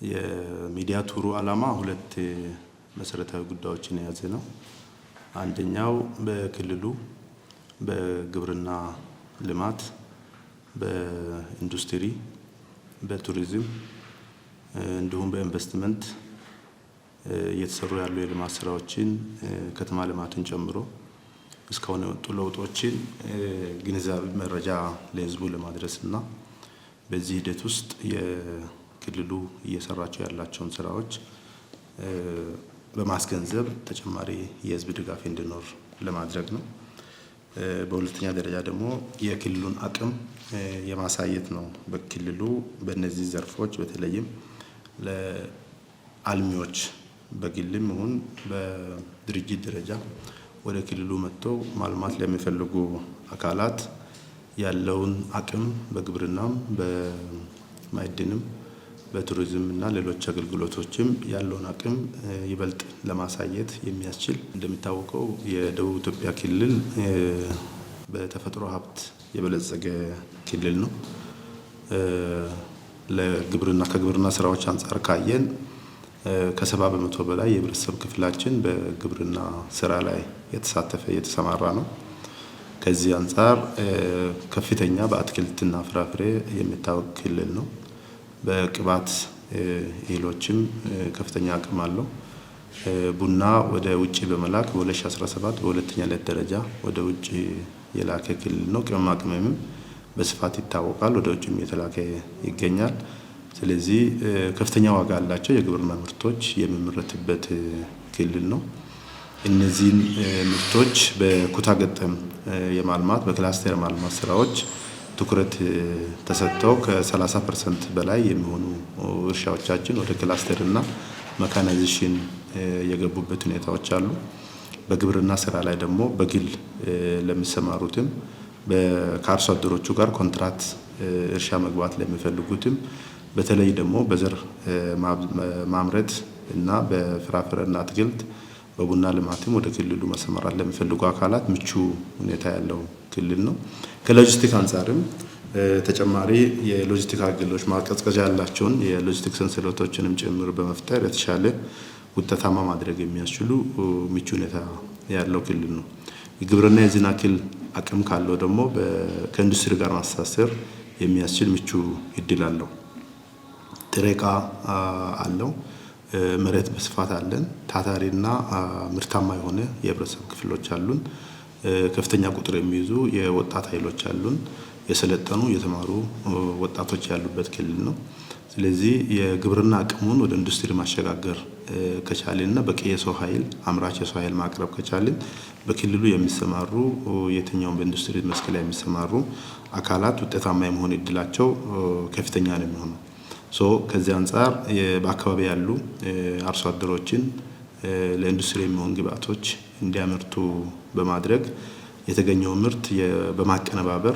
የሚዲያ ቱሩ ዓላማ ሁለት መሰረታዊ ጉዳዮችን የያዘ ነው። አንደኛው በክልሉ በግብርና ልማት፣ በኢንዱስትሪ፣ በቱሪዝም እንዲሁም በኢንቨስትመንት እየተሰሩ ያሉ የልማት ስራዎችን ከተማ ልማትን ጨምሮ እስካሁን የወጡ ለውጦችን ግንዛቤ መረጃ ለህዝቡ ለማድረስና በዚህ ሂደት ውስጥ የክልሉ እየሰራቸው ያላቸውን ስራዎች በማስገንዘብ ተጨማሪ የህዝብ ድጋፍ እንዲኖር ለማድረግ ነው። በሁለተኛ ደረጃ ደግሞ የክልሉን አቅም የማሳየት ነው። በክልሉ በእነዚህ ዘርፎች በተለይም ለአልሚዎች በግልም ይሁን በድርጅት ደረጃ ወደ ክልሉ መጥተው ማልማት ለሚፈልጉ አካላት ያለውን አቅም በግብርናም በማዕድንም በቱሪዝም እና ሌሎች አገልግሎቶችም ያለውን አቅም ይበልጥ ለማሳየት የሚያስችል እንደሚታወቀው የደቡብ ኢትዮጵያ ክልል በተፈጥሮ ሀብት የበለጸገ ክልል ነው። ከግብርና ስራዎች አንፃር ካየን ከ70% በላይ የህብረተሰብ ክፍላችን በግብርና ስራ ላይ የተሰማራ ነው። ከዚህ አንፃር ከፍተኛ በአትክልትና ፍራፍሬ የሚታወቅ ክልል ነው። በቅባት እህሎችም ከፍተኛ አቅም አለው። ቡና ወደ ውጪ በመላክ በ2017 በሁለተኛነት ደረጃ ወደ ውጪ የላከ ክልል ነው። ቅመማ ቅመምም በስፋት ይታወቃል፣ ወደ ውጭም የተላከ ይገኛል። ስለዚህ ከፍተኛ ዋጋ ያላቸው የግብርና ምርቶች የሚመረትበት ክልል ነው። እነዚህን ምርቶች በኩታ ገጠም የማልማት በክላስተር ማልማት ስራዎች ትኩረት ተሰጥተው ከ30% በላይ የሚሆኑ እርሻዎቻችን ወደ ክላስተር እና መካናይዜሽን የገቡበት ሁኔታዎች አሉ። በግብርና ስራ ላይ ደግሞ በግል ለሚሰማሩትም ከአርሶ አደሮቹ ጋር ኮንትራት እርሻ መግባት ለሚፈልጉትም በተለይ ደግሞ በዘር ማምረት እና በፍራፍሬና አትክልት በቡና ልማትም ወደ ክልሉ መሰማራት ለሚፈልጉ አካላት ምቹ ሁኔታ ያለው ክልል ነው። ከሎጂስቲክ አንፃርም ተጨማሪ የሎጂስቲክ አገልግሎቶች ማቀዝቀዣ ያላቸውን የሎጂስቲክ ሰንሰለቶችንም ጭምር በመፍጠር የተሻለ ውጤታማ ማድረግ የሚያስችሉ ምቹ ሁኔታ ያለው ክልል ነው። የግብርና የዚህን ያክል አቅም ካለው ደግሞ ከኢንዱስትሪ ጋር ማስተሳሰር የሚያስችል ምቹ እድል አለው። ጥሬ ዕቃ አለው። መሬት በስፋት አለን። ታታሪና ምርታማ የሆነ የህብረተሰብ ክፍሎች አሉን። ከፍተኛ ቁጥር የሚይዙ የወጣት ኃይሎች አሉን። የሰለጠኑ የተማሩ ወጣቶች ያሉበት ክልል ነው። ስለዚህ የግብርና አቅሙን ወደ ኢንዱስትሪ ማሸጋገር ከቻልንና በቂ የሰው ኃይል አምራች የሰው ኃይል ማቅረብ ከቻልን በክልሉ የሚሰማሩ የትኛውም በኢንዱስትሪ መስክ ላይ የሚሰማሩ አካላት ውጤታማ የመሆን እድላቸው ከፍተኛ ነው የሚሆነው። ከዚህ አንፃር በአካባቢ ያሉ አርሶ አደሮችን ለኢንዱስትሪ የሚሆን ግብአቶች እንዲያመርቱ በማድረግ የተገኘው ምርት በማቀነባበር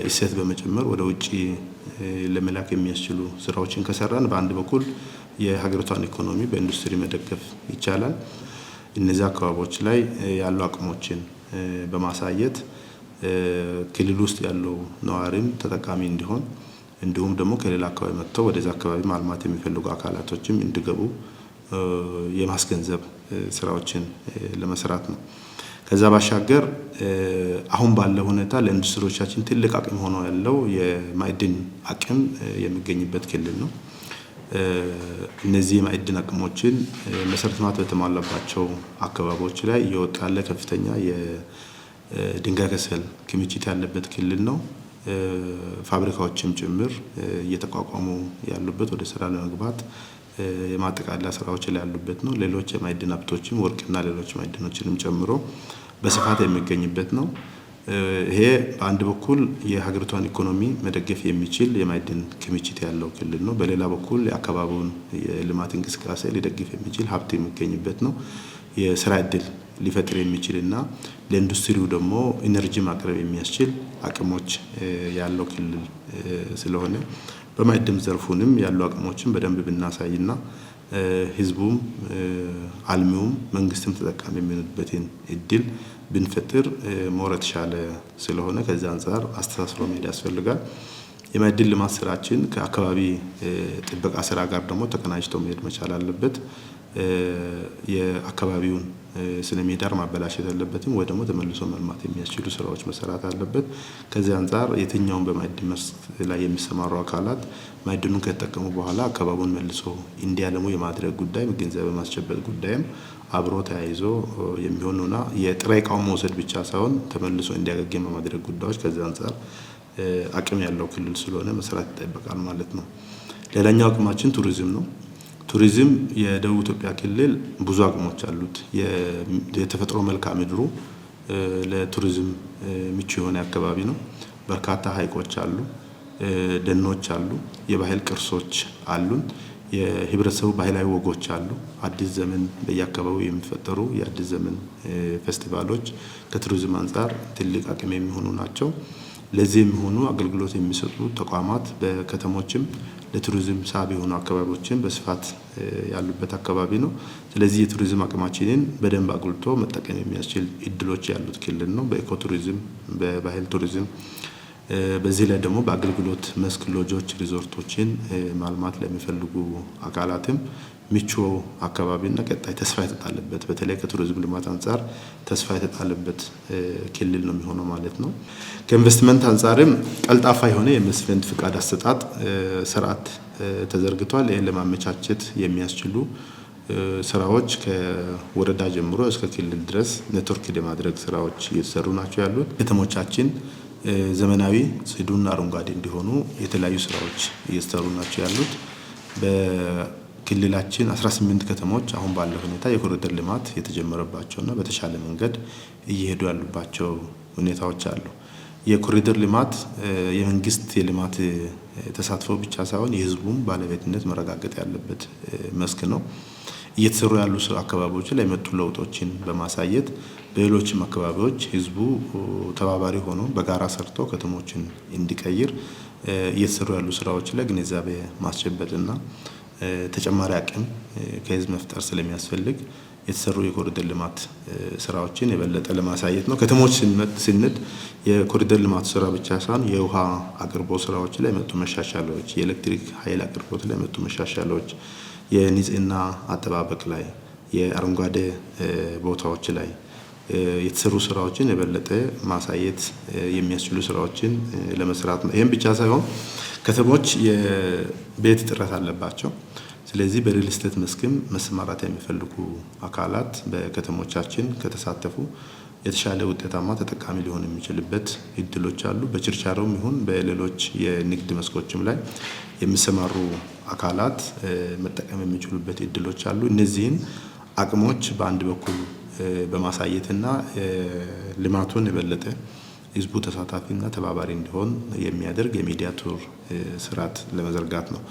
እሴት በመጨመር ወደ ውጪ ለመላክ የሚያስችሉ ስራዎችን ከሰራን በአንድ በኩል የሀገሪቷን ኢኮኖሚ በኢንዱስትሪ መደገፍ ይቻላል። እነዚህ አካባቢዎች ላይ ያሉ አቅሞችን በማሳየት ክልል ውስጥ ያለው ነዋሪም ተጠቃሚ እንዲሆን እንዲሁም ደግሞ ከሌላ አካባቢ መጥተው ወደዛ አካባቢ ማልማት የሚፈልጉ አካላቶችም እንዲገቡ የማስገንዘብ ስራዎችን ለመስራት ነው። ከዛ ባሻገር አሁን ባለው ሁኔታ ለኢንዱስትሪዎቻችን ትልቅ አቅም ሆኖ ያለው የማዕድን አቅም የሚገኝበት ክልል ነው። እነዚህ የማዕድን አቅሞችን መሰረተ ልማት በተሟላባቸው አካባቢዎች ላይ እየወጣ ያለ ከፍተኛ የድንጋይ ከሰል ክምችት ያለበት ክልል ነው። ፋብሪካዎችም ጭምር እየተቋቋሙ ያሉበት ወደ ስራ ለመግባት የማጠቃለያ ስራዎች ላይ ያሉበት ነው። ሌሎች የማዕድን ሀብቶችም ወርቅና ሌሎች ማዕድኖችንም ጨምሮ በስፋት የሚገኝበት ነው። ይሄ በአንድ በኩል የሀገሪቷን ኢኮኖሚ መደገፍ የሚችል የማዕድን ክምችት ያለው ክልል ነው። በሌላ በኩል የአካባቢውን የልማት እንቅስቃሴ ሊደግፍ የሚችል ሀብት የሚገኝበት ነው። የስራ እድል ሊፈጥር የሚችልና ለኢንዱስትሪው ደግሞ ኢነርጂ ማቅረብ የሚያስችል አቅሞች ያለው ክልል ስለሆነ በማዕድን ዘርፉንም ያሉ አቅሞችን በደንብ ብናሳይና ህዝቡም አልሚውም መንግስትም ተጠቃሚ የሚሆንበትን እድል ብንፈጥር ሞር የተሻለ ስለሆነ ከዛ አንፃር አስተሳስሮ መሄድ ያስፈልጋል። የማዕድን ልማት ስራችን ከአካባቢ ጥበቃ ስራ ጋር ደግሞ ተቀናጅቶ መሄድ መቻል አለበት። የአካባቢውን ስነ ምህዳር ማበላሸት የለበትም ወይ ደግሞ ተመልሶ መልማት የሚያስችሉ ስራዎች መሰራት አለበት። ከዚህ አንፃር የትኛውን በማዕድን መስክ ላይ የሚሰማሩ አካላት ማዕድኑን ከተጠቀሙ በኋላ አካባቢውን መልሶ እንዲያለሙ የማድረግ ጉዳይ ግንዛቤ ማስጨበጥ ጉዳይም አብሮ ተያይዞ የሚሆኑና የጥሬ ዕቃውን መውሰድ ብቻ ሳይሆን ተመልሶ እንዲያገግም ማድረግ ጉዳዮች ከዚህ አንፃር አቅም ያለው ክልል ስለሆነ መስራት ይጠበቃል ማለት ነው። ሌላኛው አቅማችን ቱሪዝም ነው። ቱሪዝም የደቡብ ኢትዮጵያ ክልል ብዙ አቅሞች አሉት። የተፈጥሮ መልክዓ ምድሩ ለቱሪዝም ምቹ የሆነ አካባቢ ነው። በርካታ ሐይቆች አሉ፣ ደኖች አሉ፣ የባህል ቅርሶች አሉን፣ የህብረተሰቡ ባህላዊ ወጎች አሉ። አዲስ ዘመን በየአካባቢው የሚፈጠሩ የአዲስ ዘመን ፌስቲቫሎች ከቱሪዝም አንፃር ትልቅ አቅም የሚሆኑ ናቸው። ለዚህ የሚሆኑ አገልግሎት የሚሰጡ ተቋማት በከተሞችም ለቱሪዝም ሳቢ የሆኑ አካባቢዎችን በስፋት ያሉበት አካባቢ ነው። ስለዚህ የቱሪዝም አቅማችንን በደንብ አጉልቶ መጠቀም የሚያስችል እድሎች ያሉት ክልል ነው። በኢኮ ቱሪዝም፣ በባህል ቱሪዝም፣ በዚህ ላይ ደግሞ በአገልግሎት መስክ ሎጆች፣ ሪዞርቶችን ማልማት ለሚፈልጉ አካላትም ምቹ አካባቢና ቀጣይ ተስፋ የተጣለበት በተለይ ከቱሪዝም ልማት አንፃር ተስፋ የተጣለበት ክልል ነው የሚሆነው ማለት ነው። ከኢንቨስትመንት አንፃርም ቀልጣፋ የሆነ የኢንቨስትመንት ፍቃድ አሰጣጥ ስርዓት ተዘርግቷል። ይህን ለማመቻቸት የሚያስችሉ ስራዎች ከወረዳ ጀምሮ እስከ ክልል ድረስ ኔትወርክ የማድረግ ስራዎች እየተሰሩ ናቸው ያሉት። ከተሞቻችን ዘመናዊ፣ ጽዱና አረንጓዴ እንዲሆኑ የተለያዩ ስራዎች እየተሰሩ ናቸው ያሉት። በክልላችን 18 ከተሞች አሁን ባለው ሁኔታ የኮሪደር ልማት የተጀመረባቸውና በተሻለ መንገድ እየሄዱ ያሉባቸው ሁኔታዎች አሉ። የኮሪደር ልማት የመንግስት የልማት ተሳትፎ ብቻ ሳይሆን የህዝቡም ባለቤትነት መረጋገጥ ያለበት መስክ ነው። እየተሰሩ ያሉ አካባቢዎች ላይ የመጡ ለውጦችን በማሳየት በሌሎችም አካባቢዎች ህዝቡ ተባባሪ ሆኖ በጋራ ሰርቶ ከተሞችን እንዲቀይር እየተሰሩ ያሉ ስራዎች ላይ ግንዛቤ ማስጨበጥና ተጨማሪ አቅም ከህዝብ መፍጠር ስለሚያስፈልግ የተሰሩ የኮሪደር ልማት ስራዎችን የበለጠ ለማሳየት ነው። ከተሞች ስንድ የኮሪደር ልማት ስራ ብቻ ሳይሆን የውሃ አቅርቦት ስራዎች ላይ የመጡ መሻሻሎች፣ የኤሌክትሪክ ኃይል አቅርቦት ላይ የመጡ መሻሻሎች፣ የንጽህና አጠባበቅ ላይ፣ የአረንጓዴ ቦታዎች ላይ የተሰሩ ስራዎችን የበለጠ ማሳየት የሚያስችሉ ስራዎችን ለመስራት ነው። ይህም ብቻ ሳይሆን ከተሞች የቤት እጥረት አለባቸው። ስለዚህ በሪል ስቴት መስክም መሰማራት የሚፈልጉ አካላት በከተሞቻችን ከተሳተፉ የተሻለ ውጤታማ ተጠቃሚ ሊሆን የሚችልበት እድሎች አሉ። በችርቻሮም ይሁን በሌሎች የንግድ መስኮችም ላይ የሚሰማሩ አካላት መጠቀም የሚችሉበት እድሎች አሉ። እነዚህን አቅሞች በአንድ በኩል በማሳየትና ልማቱን የበለጠ ህዝቡ ተሳታፊና ተባባሪ እንዲሆን የሚያደርግ የሚዲያ ቱር ስርዓት ለመዘርጋት ነው።